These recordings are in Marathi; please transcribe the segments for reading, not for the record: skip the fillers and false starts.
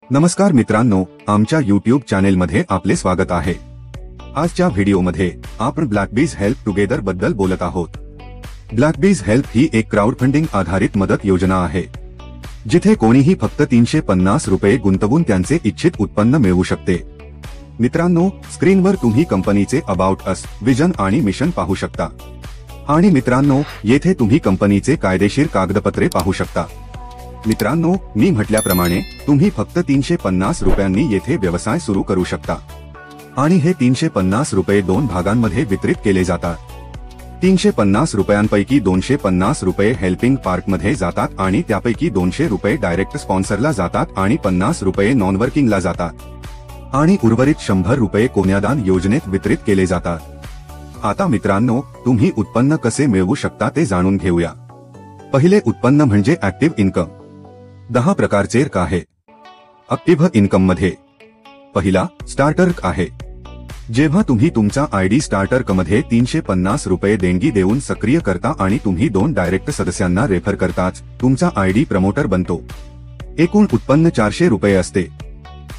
नमस्कार मित्रांनो, आमच्या YouTube चॅनेलमध्ये आपले स्वागत आहे। आजच्या व्हिडिओमध्ये आपण ब्लॅकबीज हेल्प टुगेदर बद्दल बोलत आहोत। ब्लॅकबीज हेल्प ही एक क्राउडफंडिंग आधारित मदत योजना आहे, जिथे कोणीही फक्त 350 रुपये गुंतवून त्यांचे इच्छित उत्पन्न मिळवू शकते। मित्रांनो, स्क्रीनवर तुम्ही कंपनीचे अबाउट अस, विजन आणि मिशन पाहू शकता। आणि मित्रांनो, येथे तुम्ही कंपनीचे कायदेशीर कागदपत्रे पाहू शकता। मित्रांनो, मी म्हटल्याप्रमाणे तुम्ही फक्त 350 रुपयांनी येथे व्यवसाय सुरू करू शकता आणि हे 350 रुपये दोन भागांमध्ये वितरित केले जातात। 350 रुपयांपैकी 250 रुपये हेल्पिंग पार्कमध्ये जातात आणि त्यापैकी 200 रुपये डायरेक्ट स्पॉन्सरला जातात आणि 50 रुपये नॉन वर्किंगला जातात आणि उर्वरित 100 रुपये कन्यादान योजनेत वितरित केले जातात। आता मित्रांनो, तुम्ही उत्पन्न कसे मिळवू शकता ते जाणून घेऊया। पहिले उत्पन्न म्हणजे ऍक्टिव्ह इन्कम। 10 प्रकारचे आहे। ऍक्टिव्ह इन्कम मध्ये पहिला स्टार्टर आहे। जेव्हा तुम्ही तुमचा आयडी स्टार्टर मध्ये 350 रुपये देणगी देऊन सक्रिय करता आणि तुम्ही 2 डायरेक्ट सदस्यांना रेफर करताच तुमचा आयडी प्रमोटर बनतो। एकूण उत्पन्न 400 रुपये असते।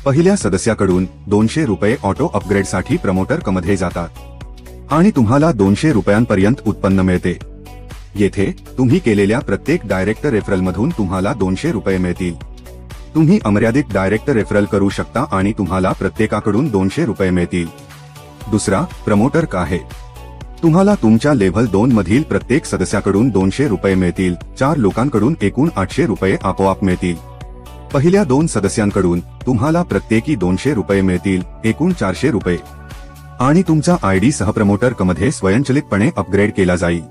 पहिल्या सदस्याकडून 200 रुपये ऑटो अपग्रेडसाठी प्रमोटर मध्ये जातात आणि तुम्हाला 200 रुपयांपर्यंत उत्पन्न मिळते। येथे तुम्ही केलेल्या प्रत्येक डायरेक्ट रेफरलमधून तुम्हाला 200 रुपये मिळतील। तुम्ही अमर्यादित डायरेक्ट रेफरल करू शकता आणि तुम्हाला प्रत्येकाकडून 200 रुपये मिळतील। दुसरा प्रमोटर आहे। तुम्हाला तुमच्या लेव्हल 2 मधील प्रत्येक सदस्याकडून 200 रुपये मिळतील। 4 लोकांकडून एकूण 800 रुपये आपोआप मिळतील। पहिल्या 2 सदस्यांकडून तुम्हाला प्रत्येकी 200 रुपये मिळतील, एकूण 400 रुपये आणि तुमचा आयडी सहप्रमोटर मध्ये स्वयंचलितपणे अपग्रेड केला जाईल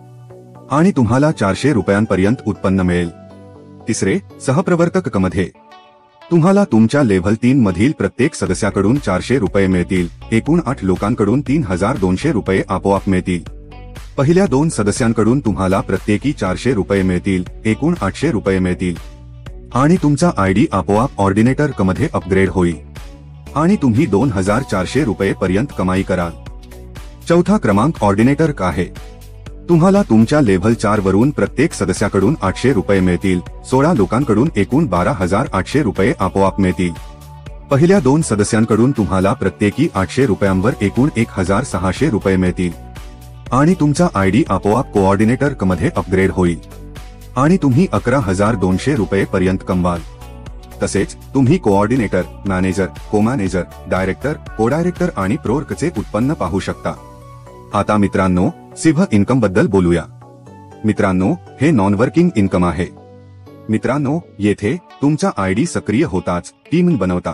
आणि तुम्हाला 400 रुपयांपर्यंत उत्पन्न मिळेल। तिसरे सहप्रवर्तक मध्ये तुम्हाला तुमच्या लेव्हल 3 मधील प्रत्येक सदस्याकडून 400 रुपये मिळतील, एकूण 8 लोकांकडून 3200 रुपये आपोआप मिळतील। पहिल्या 2 सदस्यांकडून तुम्हाला प्रत्येकी 400 रुपये मिळतील, एकूण 800 रुपये मिळतील आणि तुमचा आयडी आपोआप ऑर्डिनेटर मध्ये अपग्रेड होईल आणि तुम्ही 2400 रुपये पर्यंत कमाई कराल। चौथा क्रमांक ऑर्डिनेटर आहे। तुम्हाला तुमच्या लेव्हल 4 वरून प्रत्येक सदस्याकडून 800 रुपये मिळतील। 16 लोकांकडून एकूण 12800 रुपये आपोआप मिळतील। पहिल्या 2 सदस्यांकडून तुम्हाला प्रत्येकी 800 रुपयांवर एकूण 1600 रुपये मिळतील आणि तुमचा आयडी आपोआप कोऑर्डिनेटर मध्ये अपग्रेड होईल आणि तुम्ही 11200 रुपये पर्यंत कमवाल। तसेच तुम्ही कोऑर्डिनेटर, मॅनेजर, को-मॅनेजर, डायरेक्टर, को-डायरेक्टर आणि प्रोर्कचे उत्पन्न पाहू शकता। आता मित्रांनो, सिव्ह इन्कम बद्दल बोलूया। मित्रांनो, हे नॉन वर्किंग इन्कम आहे। मित्रांनो, येथे तुमचा आयडी सक्रिय होताच टीम बनवता।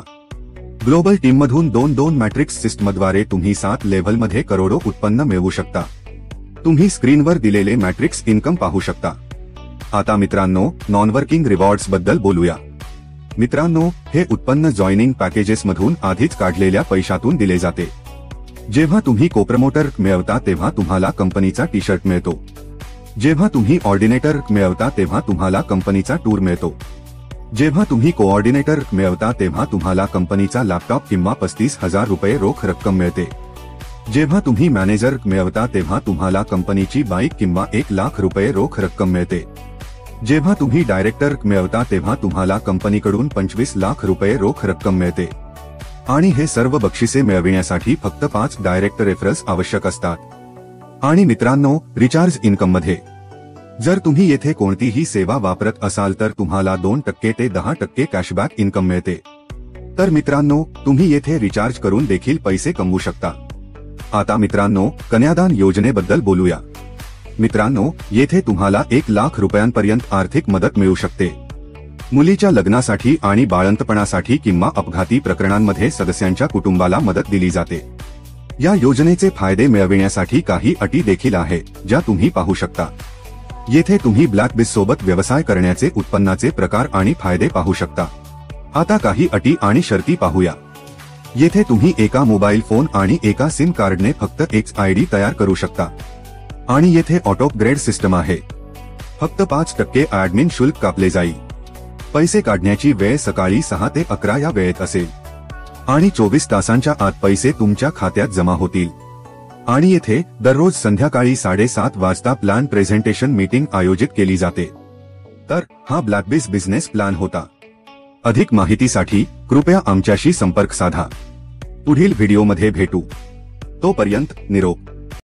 ग्लोबल टीम मधून 2 मॅट्रिक्स सिस्टमद्वारे तुम्ही 7 लेव्हल मध्ये करोडो उत्पन्न मिळवू शकता। तुम्ही स्क्रीनवर दिलेले मॅट्रिक्स इन्कम पाहू शकता। आता मित्रांनो, नॉन वर्किंग रिवॉर्ड्स बद्दल बोलूया। मित्रांनो, हे उत्पन्न जॉईनिंग पॅकेजेस मधून आधीच काढलेल्या पैशातून दिले जाते। जेव्हा तुम्ही कोप्रमोटर मिळवता तेव्हा तुम्हाला कंपनीचा टी शर्ट मिळतो। जेव्हा तुम्ही ऑर्डिनेटर मिळवता तेव्हा तुम्हाला कंपनीचा टूर मिळतो। जेव्हा तुम्ही कोऑर्डिनेटर मिळवता तेव्हा तुम्हाला कंपनीचा लॅपटॉप किंवा 35,000 रुपये रोख रक्कम मिळते। जेव्हा तुम्ही मॅनेजर मिळवता तेव्हा तुम्हाला कंपनीची बाईक किंवा 1 लाख रुपये रोख रक्कम मिळते। जेव्हा तुम्ही डायरेक्टर मिळवता तेव्हा तुम्हाला कंपनीकडून 25 लाख रुपये रोख रक्कम मिळते आणि हे सर्व बक्षिसे मिळविण्यासाठी फक्त 5 डायरेक्ट रेफरल्स आवश्यक असतात। आणि मित्रांनो, रिचार्ज इन्कम मध्ये जर तुम्ही येथे कोणतीही सेवा वापरत असाल तर तुम्हाला 2% ते 10% कॅशबॅक इन्कम मिळते। तर मित्रांनो, तुम्ही येथे रिचार्ज करून देखील पैसे कमवू शकता। आता मित्रांनो, कन्यादान योजनेबद्दल बोलूया। मित्रांनो, येथे तुम्हाला 1 लाख रुपयांपर्यंत आर्थिक मदत मिळू शकते। मुलीच्या लग्नासाठी आणि बाळंतपणासाठी किंवा अपघाती प्रकरणांमध्ये सदस्यांच्या कुटुंबाला मदत दिली जाते। या योजनेचे फायदे मिळविण्यासाठी काही अटी देखील आहेत, ज्या तुम्ही पाहू शकता। येथे तुम्ही ब्लॅकबीज सोबत व्यवसाय करण्याचे उत्पन्नाचे प्रकार आणि फायदे पाहू शकता। आता काही अटी आणि शर्ती पाहूया। येथे तुम्ही एका मोबाईल फोन आणि एका सिम कार्डने फक्त एक आयडी तयार करू शकता आणि येथे ऑटो अपग्रेड सिस्टम आहे। फक्त 5% ऍडमिन शुल्क कापले जाईल। पैसे काढण्याची वेळ सकाळी 6 ते 11 या वेळेत असेल आणि 24 तासांच्या आत पैसे तुमच्या खात्यात जमा होतील आणि येथे दररोज संध्याकाळी 7:30 वाजता प्लॅन प्रेझेंटेशन मीटिंग आयोजित केली जाते। तर हा ब्लॅकबीज बिझनेस प्लॅन होता। अधिक माहितीसाठी कृपया आमच्याशी संपर्क साधा. पुढील व्हिडिओमध्ये भेटू. तोपर्यंत निरोप.